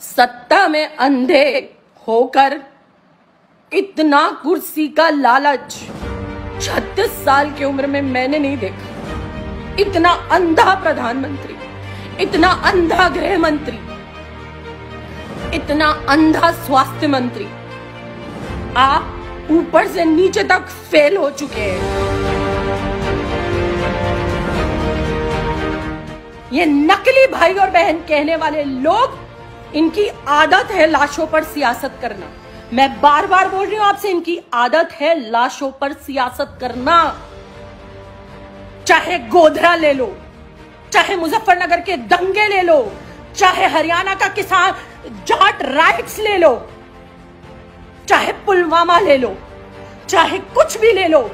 सत्ता में अंधे होकर इतना कुर्सी का लालच 36 साल की उम्र में मैंने नहीं देखा। इतना अंधा प्रधानमंत्री, इतना अंधा गृह मंत्री, इतना अंधा स्वास्थ्य मंत्री। आप ऊपर से नीचे तक फेल हो चुके हैं। ये नकली भाई और बहन कहने वाले लोग, इनकी आदत है लाशों पर सियासत करना। मैं बार बार बोल रही हूं आपसे, इनकी आदत है लाशों पर सियासत करना। चाहे गोधरा ले लो, चाहे मुजफ्फरनगर के दंगे ले लो, चाहे हरियाणा का किसान जाट राइट्स ले लो, चाहे पुलवामा ले लो, चाहे कुछ भी ले लो।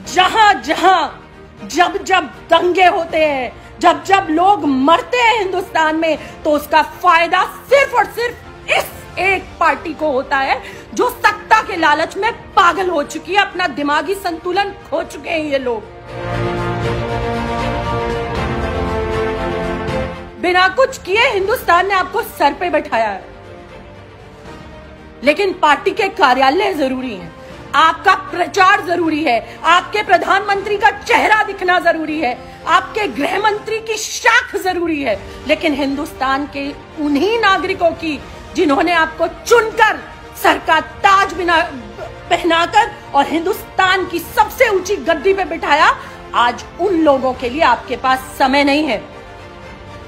जहां जहां जब जब दंगे होते हैं, जब जब लोग मरते हैं हिंदुस्तान में, तो उसका फायदा सिर्फ और सिर्फ इस एक पार्टी को होता है जो सत्ता के लालच में पागल हो चुकी है। अपना दिमागी संतुलन खो चुके हैं ये लोग। बिना कुछ किए हिंदुस्तान ने आपको सर पे बैठाया है, लेकिन पार्टी के कार्यालय जरूरी हैं, आपका प्रचार जरूरी है, आपके प्रधानमंत्री का चेहरा दिखना जरूरी है, आपके गृह मंत्री की शाख जरूरी है। लेकिन हिंदुस्तान के उन्हीं नागरिकों की जिन्होंने आपको चुनकर सर का ताज बिना पहनाकर और हिंदुस्तान की सबसे ऊंची गद्दी पे बिठाया, आज उन लोगों के लिए आपके पास समय नहीं है।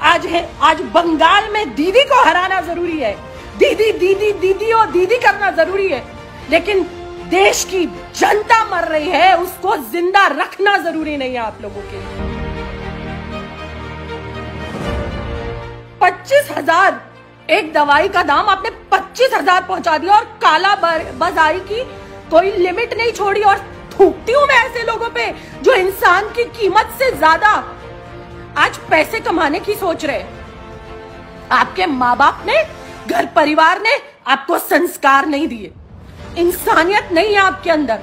आज बंगाल में दीदी को हराना जरूरी है, दीदी दीदी दीदी और दीदी करना जरूरी है, लेकिन देश की जनता मर रही है, उसको जिंदा रखना जरूरी नहीं है आप लोगों के लिए। 25,000 एक दवाई का दाम आपने 25,000 पहुंचा दिया और काला बाजारी की कोई लिमिट नहीं छोड़ी। और थूकती हूं मैं ऐसे लोगों पे जो इंसान की कीमत से ज्यादा आज पैसे कमाने की सोच रहे। आपके माँ बाप ने, घर परिवार ने आपको संस्कार नहीं दिए, इंसानियत नहीं है आपके अंदर।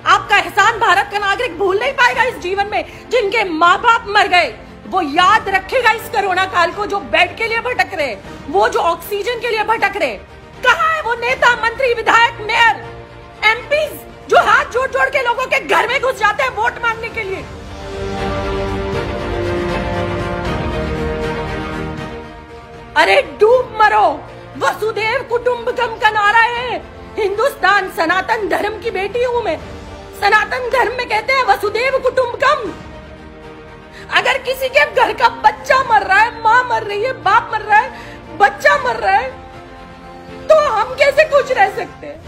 आपका एहसान भारत का नागरिक भूल नहीं पाएगा इस जीवन में। जिनके माँ बाप मर गए वो याद रखेगा इस कोरोना काल को, जो बेड के लिए भटक रहे, वो जो ऑक्सीजन के लिए भटक रहे। कहाँ है वो नेता, मंत्री, विधायक, मेयर, एमपीज जो हाथ जोड़ जोड़ के लोगों के घर में घुस जाते हैं वोट मांगने के लिए? अरे डूब मरो, वसुदेव कुटुंबकम का नारा है। हिंदुस्तान सनातन धर्म की बेटी हूं मैं। सनातन धर्म में कहते हैं वसुदेव कुटुंबकम। अगर किसी के घर का बच्चा मर रहा है, माँ मर रही है, बाप मर रहा है, बच्चा मर रहा है, तो हम कैसे खुश रह सकते हैं?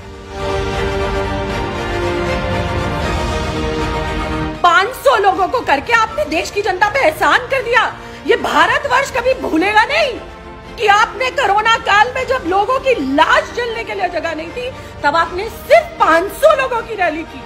500 लोगों को करके आपने देश की जनता पे एहसान कर दिया। ये भारतवर्ष कभी भूलेगा नहीं कि आपने कोरोना काल में जब लोगों की लाश जलने के लिए जगह नहीं थी, तब आपने सिर्फ 500 लोगों की रैली की।